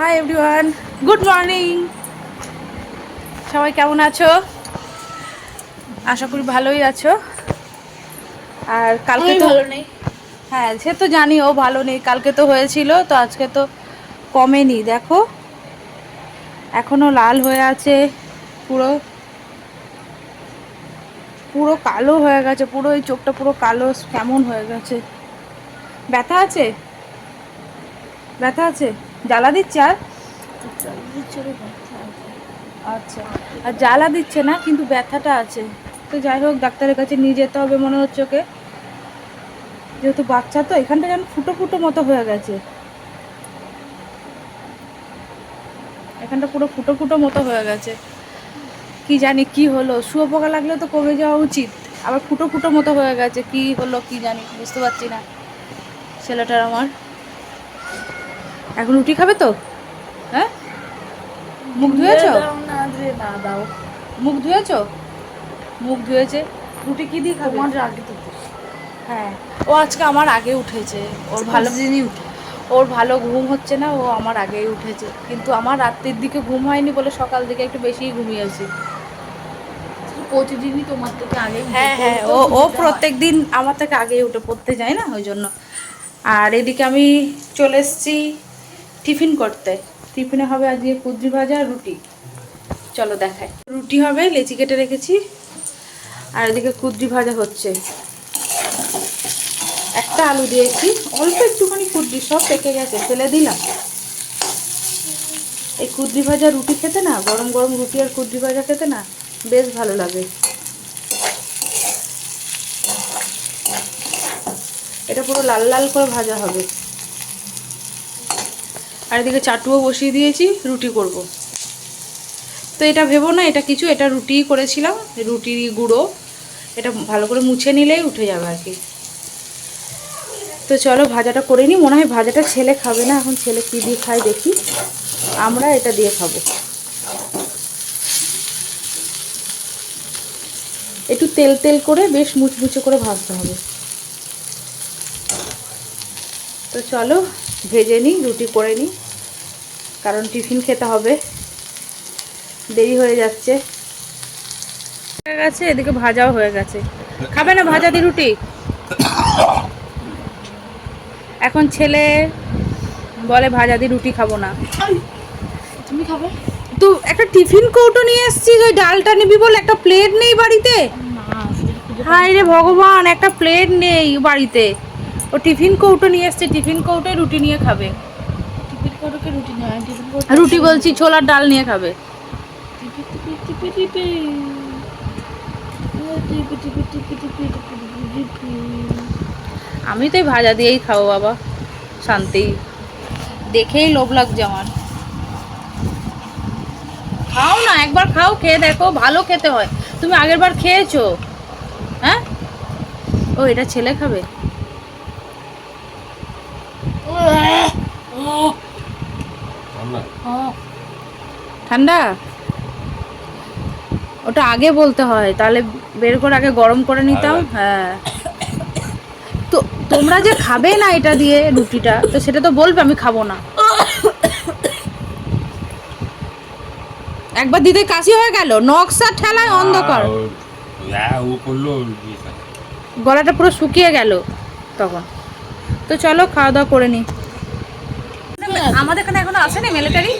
Hi everyone, good morning. সবাই কেমন আছো? আশা করি ভালোই আছো। আর কালকে তো ভালো নেই। হ্যাঁ, সে তো জানি ও ভালো নেই। কালকে তো হয়েছিল, তো আজকে তো কমেনি। দেখো এখনো লাল হয়ে আছে, পুরো পুরো কালো হয়ে গেছে। পুরো এই চোখটা পুরো কালো কেমন হয়ে গেছে। ব্যথা আছে? ব্যথা আছে? জ্বালা দিচ্ছে? আর আচ্ছা, আর জ্বালা দিচ্ছে না, কিন্তু ব্যথাটা আছে। তো যাই হোক, ডাক্তারের কাছে নিয়ে যেতে হবে মনে হচ্ছে ওকে, যেহেতু বাচ্চা। তো এখানটা যেন ফুটো ফুটো মতো হয়ে গেছে, এখানটা পুরো ফুটো ফুটো মতো হয়ে গেছে। কি জানি কি হলো, শুয়োপোকা লাগলে তো কমে যাওয়া উচিত, আবার ফুটো ফুটো মতো হয়ে গেছে। কি হলো কি জানি, বুঝতে পারছি না ছেলেটার আমার। এখন রুটি খাবে তো? হ্যাঁ, মুখ ধুয়েছ? দাও না দিয়ে না দাও। মুখ ধুয়েছ? মুখ ধুয়েছে। রুটি কি দিয়ে খাবে? তোমার আগে তো হ্যাঁ, ও আজকে আমার আগে উঠেছে। ওর ভালো দিনই উঠে। ওর ভালো ঘুম হচ্ছে না, ও আমার আগেই উঠেছে। কিন্তু আমার রাত্রির দিকে ঘুম হয়নি বলে সকাল দিকে একটু বেশিই ঘুমিয়েছি। প্রতিদিনই তোমার থেকে আগে হ্যাঁ হ্যাঁ, ও প্রত্যেক দিন আমার থেকে আগেই উঠে পড়তে যায় না, ওই জন্য। আর এদিকে আমি চলে এসেছি টিফিন করতে। টিফিনে হবে আজকে কুদ্রি ভাজা আর রুটি। চলো দেখাই। রুটি হবে, লেচি কেটে রেখেছি। আর এদিকে কুদ্রি ভাজা হচ্ছে। একটা আলু দিয়েছি, অল্প একটুখানি কুদ্রি, সব পেকে গেছে, ফেলে দিলাম। এই কুদ্রি ভাজা রুটি খেতে না, গরম গরম রুটি আর কুদ্রি ভাজা খেতে না বেশ ভালো লাগে। এটা পুরো লাল লাল করে ভাজা হবে। আর এদিকে চাটুও বসিয়ে দিয়েছি, রুটি করব। তো এটা ভেবো না এটা কিছু, এটা রুটিই করেছিলাম, রুটির গুঁড়ো। এটা ভালো করে মুছে নিলেই উঠে যাবে আর কি। তো চলো ভাজাটা করে নিই। মনে হয় ভাজাটা ছেলে খাবে না, এখন ছেলে কী দিয়ে খায় দেখি। আমরা এটা দিয়ে খাবো। একটু তেল তেল করে বেশ মুচমুচে করে ভাজতে হবে। তো চলো ভেজে নিই, রুটি করে নিই, কারণ টিফিন খেতে হবে, দেরি হয়ে যাচ্ছে। হয়ে গেছে, এদিকে ভাজাও হয়ে গেছে। খাবে না ভাজা দি রুটি? এখন ছেলে বলে ভাজা দি রুটি খাবো না। তুমি খাবে তো একটা টিফিন কৌটো নিয়ে এসেছিস, ওই ডালটা নিবি বলে একটা প্লেট নেই বাড়িতে। না? হায় রে ভগবান, একটা প্লেট নেই বাড়িতে। ও টিফিন কৌটো নিয়ে এসছে, টিফিন কৌটোয় রুটি নিয়ে খাবে। টিফিন করোকে রুটি নয়, টিফিন করো রুটি বলছি, ছোলার ডাল নিয়ে খাবে। টিপি টিপি টিপি টিপি টিপি টিপি টিপি টিপি টিপি। আমি তো এই ভাজা দিয়েই খাবো বাবা, শান্তি। দেখেই লোভ লাগছে আমার। খাও না, একবার খাও, খেয়ে দেখো, ভালো খেতে হয়। তুমি আগের বার খেয়েছো? হ্যাঁ, ও এটা ছেলে খাবে। ঠান্ডা? ওটা আগে বলতে হয়, তাহলে বের করে আগে গরম করে নিতাম। হ্যাঁ, তো তোমরা যে খাবে না এটা দিয়ে রুটিটা, তো সেটা তো বলবে আমি খাবো না। একবার দিতে কাশি হয়ে গেল, নকশা ঠেলায় অন্ধকার, গলাটা পুরো শুকিয়ে গেল তখন। তো চলো খাওয়া দাওয়া করে নি। আমাদের এখানে এখনো আসেনি মিলিটারি।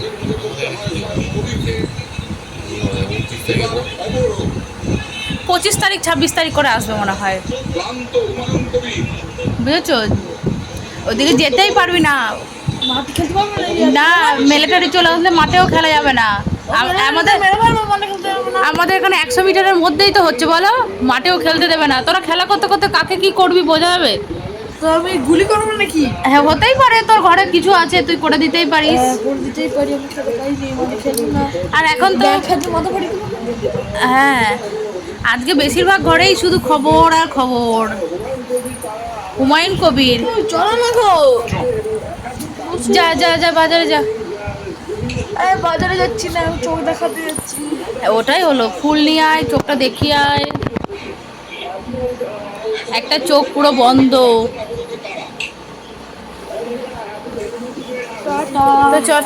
25 তারিখ 26 তারিখ করে আসবে মনে হয়, বুঝেছো? ওদিকে যেতেই পারবি না। মাঠে খেলতে পারবে না, মিলিটারি চলে আসলে মাঠেও খেলা যাবে না। আমাদের আমাদের এখানে 100 মিটারের মধ্যেই তো হচ্ছে, বলো? মাঠেও খেলতে দেবে না। তোরা খেলা করতে করতে কাকে কি করবি বোঝা যাবে? তো আমি গুলি করবো নাকি? হ্যাঁ, হতেই পারে, তোর ঘরে কিছু আছে, তুই করে দিতেই পারিস। করে দিতেই পারি, আমি খেতে পারি যে মানে খেলবো না। আর এখন তো খেলতে মাথা ফাটি। হ্যাঁ, আজকে বেশিরভাগ ঘরেই শুধু খবর আর খবর। হুমায়ুন কবির, চলো না গো। যা যা যা বাজারে যা। বাজারে যাচ্ছি না, আমি চোখ দেখাতে যাচ্ছি। ওটাই হলো, ফুল নিয়ে আয়, চোখটা দেখিয়ে আয়। একটা চোখ পুরো বন্ধ। তো চল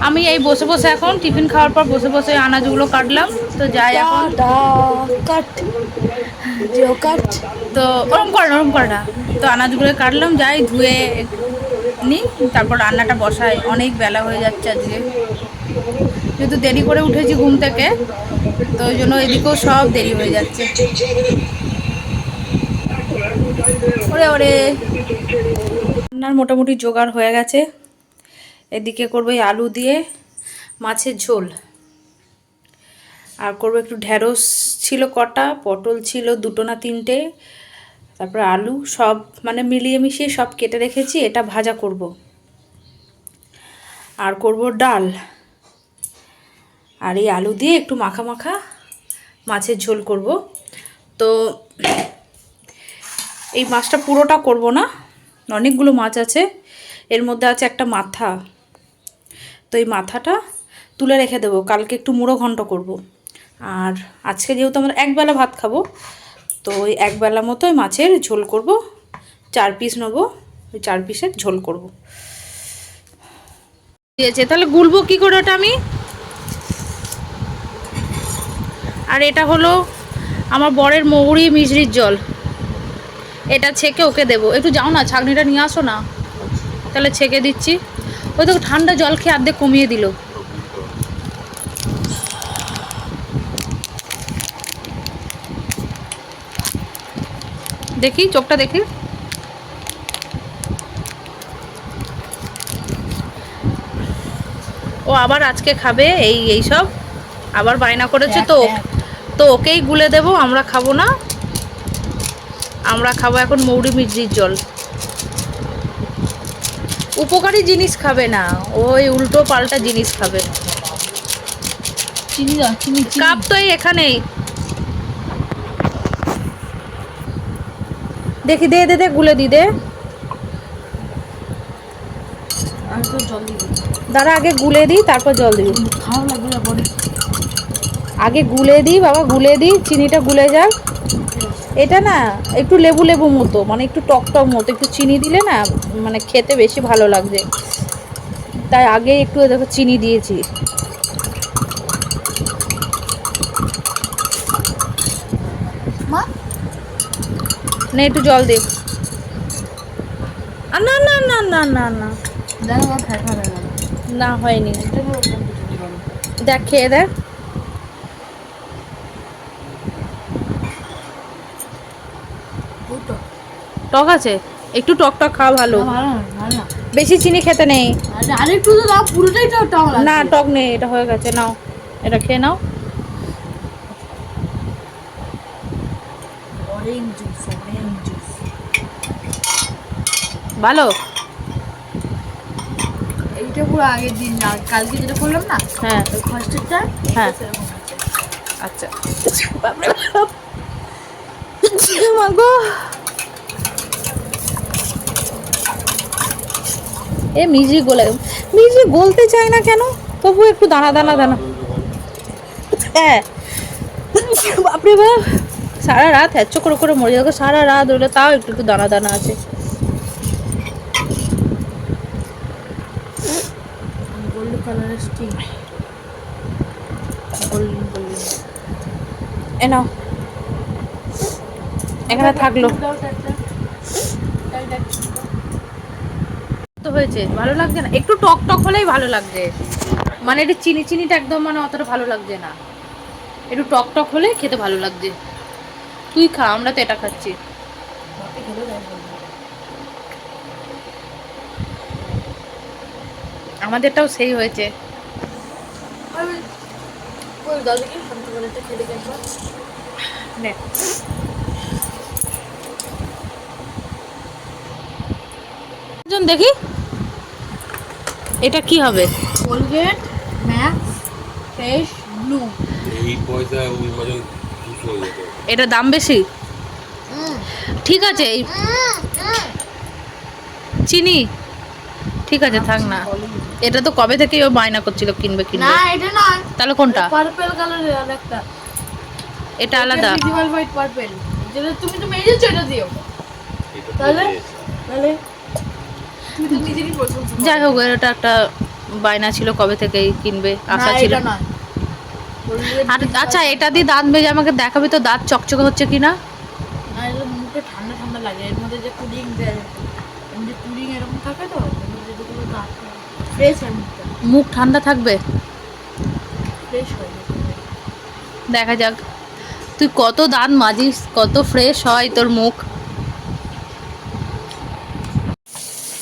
আমি এই বসে বসে এখন টিফিন খাওয়ার পর বসে বসে আনাজগুলো কাটলাম। তো যাই এখন, কাট জিও কাট। তো ওরম করে না। তো আনাজগুলো কাটলাম, যাই ধুয়ে নিই, তারপর রান্নাটা বসাই। অনেক বেলা হয়ে যাচ্ছে আজকে, যেহেতু দেরি করে উঠেছি ঘুম থেকে, তো ওই জন্য এদিকেও সব দেরি হয়ে যাচ্ছে। ওরে ওরে, রান্নার মোটামুটি জোগাড় হয়ে গেছে। এদিকে করবো এই আলু দিয়ে মাছের ঝোল, আর করবো একটু ঢ্যাঁড়স ছিল কটা, পটল ছিল 2টো না 3টে, তারপরে আলু সব মানে মিলিয়ে মিশিয়ে সব কেটে রেখেছি। এটা ভাজা করব, আর করব ডাল, আর এই আলু দিয়ে একটু মাখা মাখা মাছের ঝোল করব। তো এই মাছটা পুরোটা করব না, অনেকগুলো মাছ আছে, এর মধ্যে আছে একটা মাথা। তো এই মাথাটা তুলে রেখে দেবো, কালকে একটু মুড়ো ঘন্ট করব। আর আজকে যেহেতু আমরা একবেলা ভাত খাবো, তো ওই একবেলা মতো মাছের ঝোল করব। 4 পিস নেবো, ওই 4 পিসের ঝোল করব। দিয়েছে, তাহলে গুলবো কি করে ওটা আমি? আর এটা হলো আমার বরের মৌরি মিশরির জল, এটা ছেঁকে ওকে দেবো। একটু যাও না, ছাঁকনিটা নিয়ে আসো না, তাহলে ছেঁকে দিচ্ছি। ওই তো ঠান্ডা জল খেয়ে অর্ধেক কমিয়ে দিল। দেখি চোখটা দেখি, ও আবার আজকে খাবে এই সব, আবার বায়না করেছে। তো ওকেই গুলে দেবো, আমরা খাবো না, আমরা খাবো এখন মৌরি মিষ্টির জল। উপকারী জিনিস খাবে না, ওই উল্টো পাল্টা জিনিস খাবে। চিনি দাও, চিনি কাপ তো এই এখানেই, দেখি দে দে দে গুলে দি দে। আর তো জল দিবি, দাঁড়া আগে গুলে দিই তারপর জল দিবি। খাওয়া লাগবে না বডি। আগে গুলে দিই বাবা, গুলে দিই, চিনিটা গুলে যাক। এটা না একটু লেবু লেবু মতো, মানে একটু টক টক মতো, একটু চিনি দিলে না মানে খেতে বেশি ভালো লাগছে, তাই আগে একটু দেখো চিনি দিয়েছি। মা না একটু জল দে। না না না না না না দেখো বাবা, ফ্যাটা হয়ে গেল। না হয়নি, এটা পুরো একদম কিছু বলো। দেখ খেয়ে দেখ। ওই তো টক আছে, একটু টক টক খাওয়া ভালো, না, ভালো না, ভালো না। বেশি চিনি খেতে নেই। আরে একটু তো দাও, পুরোটাই তো টক লাগছে। না টক নেই, এটা হয়ে গেছে, নাও এটা খেয়ে নাও। Orange juice, orange juice. ভালো। এইটা পুরো আগের দিন না, কালকে যেটা করলাম না, হ্যাঁ ওই ফার্স্টেরটা, হ্যাঁ সেরকম আছে। আচ্ছা। বাপরে বাপ, মাগো এ মিজরি গোলে, মিজরি গলতে চায় না কেন, তবু একটু দানা দানা দানা। হ্যাঁ বাপরে বাপ, সারা রাত হ্যাচ্ছ করে করে মরে যাবে, সারা রাত হলে তাও একটু একটু দানা দানা আছে। গোল্ড কালারের স্টিং, গোল্ডেন গোল্ডেন। এ নাও, এখানে থাকলো তো হয়েছে, ভালো লাগছে না, একটু টক টক হলেই ভালো লাগছে, মানে এটা চিনি চিনিটা একদম মানে অতটা ভালো লাগছে না, একটু টক টক হলে খেতে ভালো লাগছে। তুই খা, আমরা তো এটা খাচ্ছি। আমাদেরটাও সেই হয়েছে। নে। জন দেখি এটা কি হবে। Colgate max fresh blue. এই পয়সা ওই মাজন 200 হয়ে যেত। এটা দাম বেশি, ঠিক আছে এই চিনি, ঠিক আছে থাক না, এটা তো কবে থেকে ও বায়না করছিল কিনবে না কিনবে। এটা না, তাহলে কোনটা? পার্পল কালারের আরেকটা, এটা আলাদা। ভিজিবল হোয়াইট পার্পল, যেটা তুমি তো মেজেছো, এটা দিও। এটা তাহলে দিয়ে তাহলে তুমি তো নিজেরই পছন্দ। যাই হোক এটা একটা বায়না ছিল কবে থেকেই কিনবে, আশা না, ছিল। এটা নয়। হলুদের আর বীজ আচ্ছা, আছে। এটা দিয়ে দাঁত মেজে আমাকে দেখাবি তো দাঁত চকচকে হচ্ছে কিনা। না, এটা মুখে ঠান্ডা ঠান্ডা লাগে, এর মধ্যে যে পুডিং দেয়, এমনি পুডিং এরকম থাকে তো, এর মধ্যে যেগুলো দাঁত ফ্রেশ হয়, মুখটা মুখ ঠান্ডা থাকবে, ফ্রেশ হয় মুখটা। দেখা যাক। তুই কত দাঁত মাজিস, কত ফ্রেশ হয় তোর মুখ।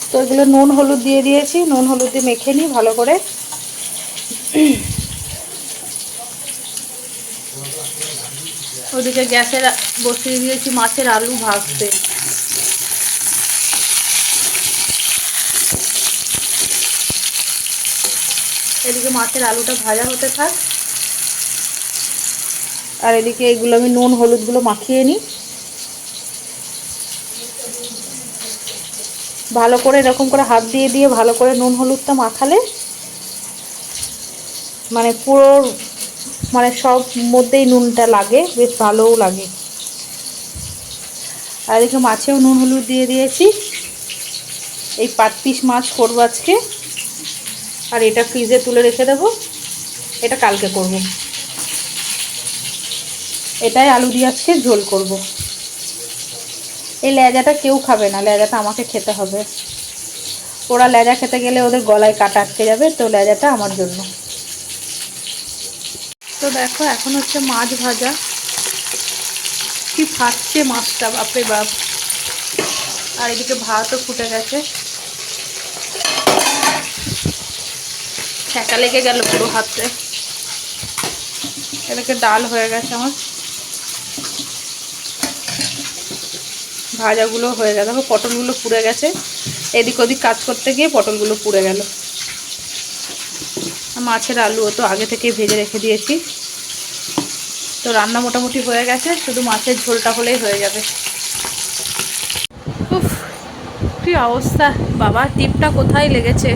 তো এগুলো নুন হলুদ দিয়ে দিয়েছি, নুন হলুদ দিয়ে মেখে নিই ভালো করে। ওদিকে গ্যাসের বসিয়ে দিয়েছি মাছের আলু ভাজতে। এদিকে মাছের আলুটা ভাজা হতে থাক, আর এদিকে এগুলো আমি নুন হলুদগুলো মাখিয়ে নিই ভালো করে। এরকম করে হাত দিয়ে দিয়ে ভালো করে নুন হলুদটা মাখালে মানে পুরো মানে সব মধ্যেই নুনটা লাগে, বেশ ভালোও লাগে। আর এদিকে মাছেও নুন হলুদ দিয়ে দিয়েছি। এই 5 পিস মাছ করবো আজকে, আর এটা ফ্রিজে তুলে রেখে দেবো, এটা কালকে করব। এটাই আলু দিয়ে আজকে ঝোল করব। এই লেজাটা কেউ খাবে না, লেজাটা আমাকে খেতে হবে। ওরা লেজা খেতে গেলে ওদের গলায় কাটা আটকে যাবে, তো লেজাটা আমার জন্য। তো দেখো এখন হচ্ছে মাছ ভাজা, কি ফাটছে মাছটা, বাপরে বাপ। আর এদিকে ভাতও ফুটে গেছে, ছ্যাঁকা লেগে গেল পুরো হাতে। এদিকে ডাল হয়ে গেছে আমার, ভাজাগুলো হয়ে গেছে। দেখো পটলগুলো পুড়ে গেছে, এদিক ওদিক কাজ করতে গিয়ে পটলগুলো পুড়ে গেল। মাছের আলুও তো আগে থেকে ভেজে রেখে দিয়েছি। তো রান্না মোটামুটি হয়ে গেছে, শুধু মাছের ঝোলটা হলেই হয়ে যাবে। উফ, কি অবস্থা বাবা, টিপটা কোথায় লেগেছে।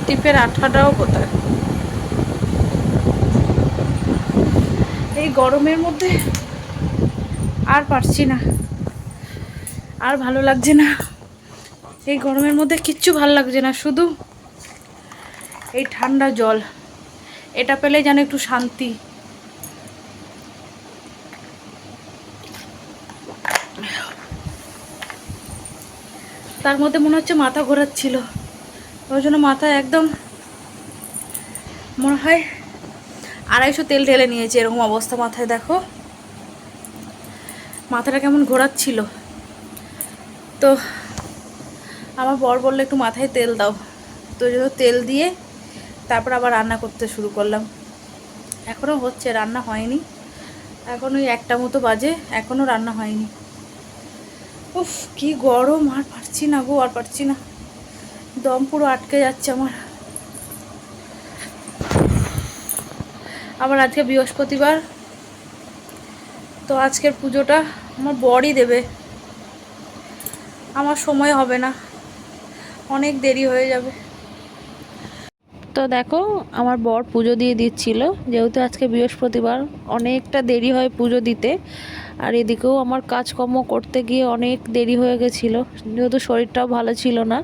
টিপের আঠাটাও কোথায়। এই গরমের মধ্যে আর পারছি না, আর ভালো লাগছে না। এই গরমের মধ্যে কিচ্ছু ভালো লাগছে না, শুধু এই ঠান্ডা জল, এটা পেলে যেন একটু শান্তি। তার মধ্যে মনে হচ্ছে মাথা ঘোরাচ্ছিল, ওই জন্য মাথা একদম মনে হয় 250 তেল ঢেলে নিয়েছে, এরকম অবস্থা মাথায়। দেখো মাথাটা কেমন ঘোরাচ্ছিল। তো আমার বর বললো একটু মাথায় তেল দাও, তো যদি তেল দিয়ে তারপর আবার রান্না করতে শুরু করলাম। এখনও হচ্ছে, রান্না হয়নি, এখন ওই 1টা মতো বাজে, এখনও রান্না হয়নি। উফ কি গরম, আর পারছি না গো, আর পারছি না, দম পুরো আটকে যাচ্ছে আমার। আবার আজকে বৃহস্পতিবার, তো আজকের পুজোটা আমার বরই দেবে, আমার সময় হবে না, অনেক দেরি হয়ে যাবে। তো দেখো আমার বর পুজো দিয়ে দিচ্ছিল, যেহেতু আজকে বৃহস্পতিবার অনেকটা দেরি হয় পুজো দিতে। আর এদিকেও আমার কাজকর্ম করতে গিয়ে অনেক দেরি হয়ে গেছিলো, যেহেতু শরীরটাও ভালো ছিল না,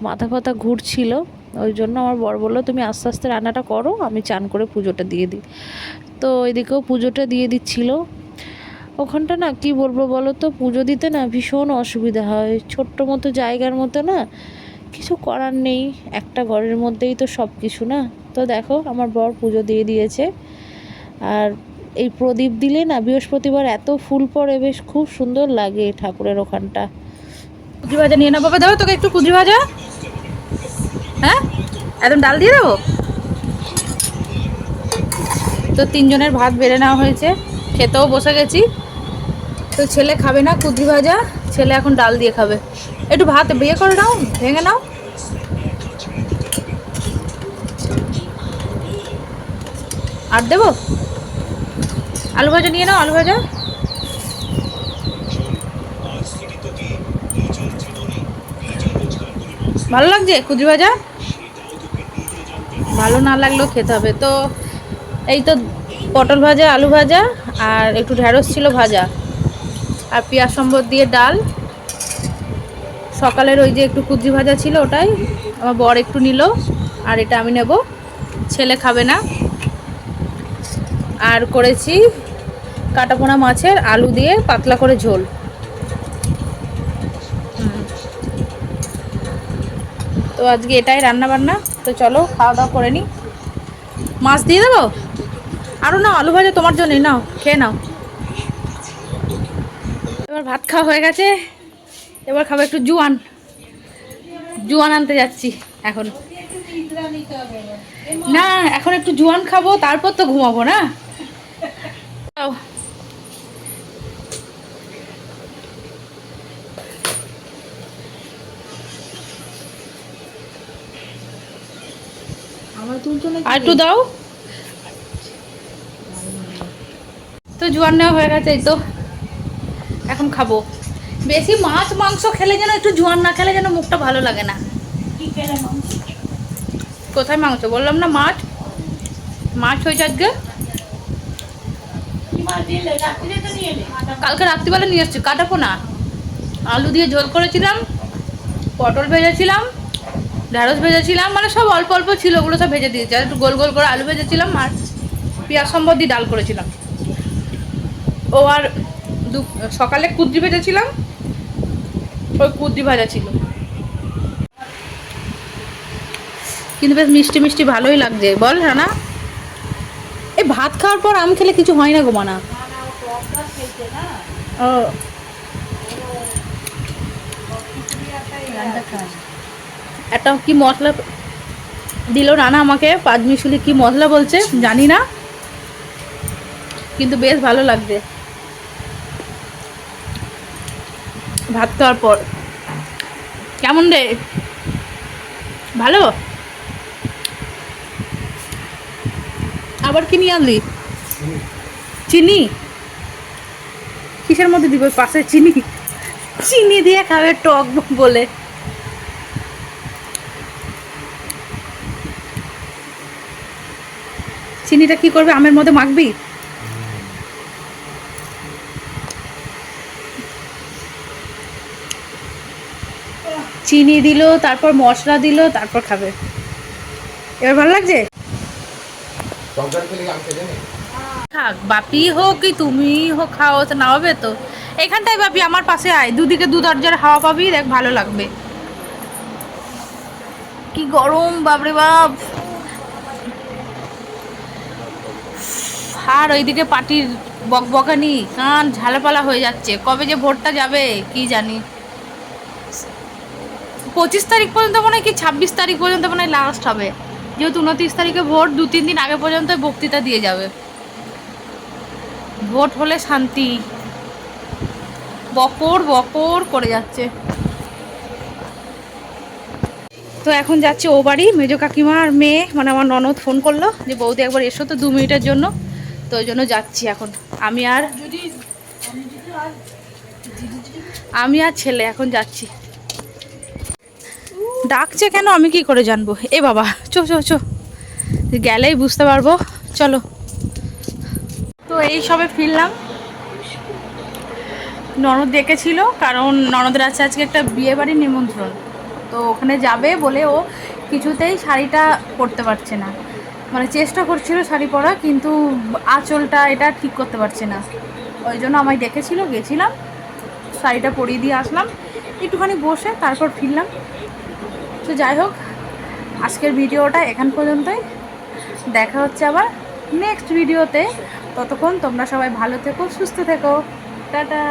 মাথা ফাথা ঘুরছিল। ওই জন্য আমার বর বললো তুমি আস্তে আস্তে রান্নাটা করো, আমি চান করে পুজোটা দিয়ে দিই। তো এদিকেও পুজোটা দিয়ে দিচ্ছিল। ওখানটা না কি বলবো বলো তো, পুজো দিতে না ভীষণ অসুবিধা হয়, ছোট্ট মতো জায়গার মতো না, কিছু করার নেই, একটা ঘরের মধ্যেই তো সব কিছু না। তো দেখো আমার বর পুজো দিয়ে দিয়েছে। আর এই প্রদীপ দিলে না বৃহস্পতিবার এত ফুল পড়ে, বেশ খুব সুন্দর লাগে ঠাকুরের ওখানটা। কুদরি ভাজা নিয়ে না বাবা, দাও তোকে একটু কুদরি ভাজা। হ্যাঁ একদম ডাল দিয়ে দেবো। তো 3 জনের ভাত বেড়ে নেওয়া হয়েছে, খেতেও বসে গেছি। তো ছেলে খাবে না কুদরি ভাজা, ছেলে এখন ডাল দিয়ে খাবে। একটু ভাত বিয়ে করে নাও, ভেঙে নাও। আর দেবো, আলু ভাজা নিয়ে নাও, আলু ভাজা। ভালো লাগছে কুদরি ভাজা, ভালো না লাগলেও খেতে হবে। তো এই তো পটল ভাজা, আলু ভাজা, আর একটু ঢেঁড়স ছিল ভাজা, আর পেঁয়াজ সম্বর দিয়ে ডাল, সকালের ওই যে একটু কুদ্রি ভাজা ছিল ওটাই আমার বর একটু নিল, আর এটা আমি নেব, ছেলে খাবে না। আর করেছি কাটাপোনা মাছের আলু দিয়ে পাতলা করে ঝোল। তো আজকে এটাই রান্না বান্না। তো চলো খাওয়া দাওয়া করে নিই। মাছ দিয়ে দেবো আরও? নাও, আলু ভাজা তোমার জন্যই, নাও খেয়ে নাও। এবার ভাত খাওয়া হয়ে গেছে, এবার খাবো একটু জুয়ান। জুয়ান আনতে যাচ্ছি এখন। না, এখন একটু জুয়ান খাবো, তারপর তো ঘুমাবো না। আমার তুলছো না? আর একটু দাও। তো জোয়ান নেওয়া হয়ে গেছে, এই তো এখন খাবো। বেশি মাছ মাংস খেলে যেন, একটু জোয়ান না খেলে যেন মুখটা ভালো লাগে না। কোথায় মাংস? বললাম না মাছ, মাছ হয়েছে আজকে। কালকে রাত্রিবেলা নিয়ে এসছি কাটাপোনা, আলু দিয়ে ঝোল করেছিলাম, পটল ভেজেছিলাম, ঢেঁড়স ভেজেছিলাম, মানে সব অল্প অল্প ছিল, ওগুলো সব ভেজে দিয়েছি। আর একটু গোল গোল করে আলু ভেজেছিলাম, আর পেঁয়াজ সম্বর দিয়ে ডাল করেছিলাম। ও আর সকালে কুদ্রি ভেজেছিলাম, ওই কুদ্রি ভাজা ছিল। কিন্তু বেশ মিষ্টি মিষ্টি ভালোই লাগছে, বল রানা? এই ভাত খাওয়ার পর আম খেলে কিছু হয় না গো মানা। ও একটা কি মশলা দিল রানা আমাকে, পাঁচমিশুলি কি মশলা বলছে জানি না, কিন্তু বেশ ভালো লাগছে ভাত খাওয়ার পর। কেমন রে? ভালো? আবার কি নিয়ে আনলি? চিনি? কিসের মধ্যে দিব? পাশে চিনি? চিনি দিয়ে খাবে টক বলে? চিনিটা কি করবে? আমের মধ্যে মাখবি? চিনি দিল, তারপর মশলা দিল, তারপর খাবে। এবার ভালো লাগছে? থাক, বাপি হোক কি তুমি হোক, খাওয়া তো না হবে তো। এখানটায় বাপি আমার পাশে আয়, দুদিকে দু দরজার হাওয়া পাবি, দেখ ভালো লাগবে। কি গরম বাপরে বাপ। আর ওইদিকে পার্টির বকবকানি, কান ঝালাপালা হয়ে যাচ্ছে। কবে যে ভোটটা যাবে কি জানি। 25 তারিখ পর্যন্ত মনে হয়, কি 26 তারিখ পর্যন্ত মনে হয় লাস্ট হবে, যেহেতু 29 তারিখে ভোট। 2-3 দিন আগে পর্যন্ত বক্তৃতা দিয়ে যাবে। ভোট হলে শান্তি, বকর বকর করে যাচ্ছে। তো এখন যাচ্ছে ও বাড়ি, মেজো কাকিমার মেয়ে, মানে আমার ননদ ফোন করলো যে বৌদি একবার এসো তো 2 মিনিটের জন্য। তো ওই জন্য যাচ্ছি এখন। আমি আর ছেলে এখন যাচ্ছি। ডাকছে কেন আমি কি করে জানবো? এ বাবা, চো চো চো, গেলেই বুঝতে পারবো। চলো। তো এই সবে ফিরলাম। ননদ ডেকেছিল, কারণ ননদের আছে আজকে একটা বিয়ে বাড়ির নিমন্ত্রণ। তো ওখানে যাবে বলে ও কিছুতেই শাড়িটা পরতে পারছে না, মানে চেষ্টা করছিল শাড়ি পরা, কিন্তু আঁচলটা এটা ঠিক করতে পারছে না। ওই জন্য আমায় ডেকেছিল, গেছিলাম, শাড়িটা পরিয়ে দিয়ে আসলাম, একটুখানি বসে তারপর ফিরলাম। তো যাই হোক, আজকের ভিডিওটা এখান পর্যন্তই। দেখা হচ্ছে আবার নেক্সট ভিডিওতে। ততক্ষণ তোমরা সবাই ভালো থেকো, সুস্থ থেকো। টাটা।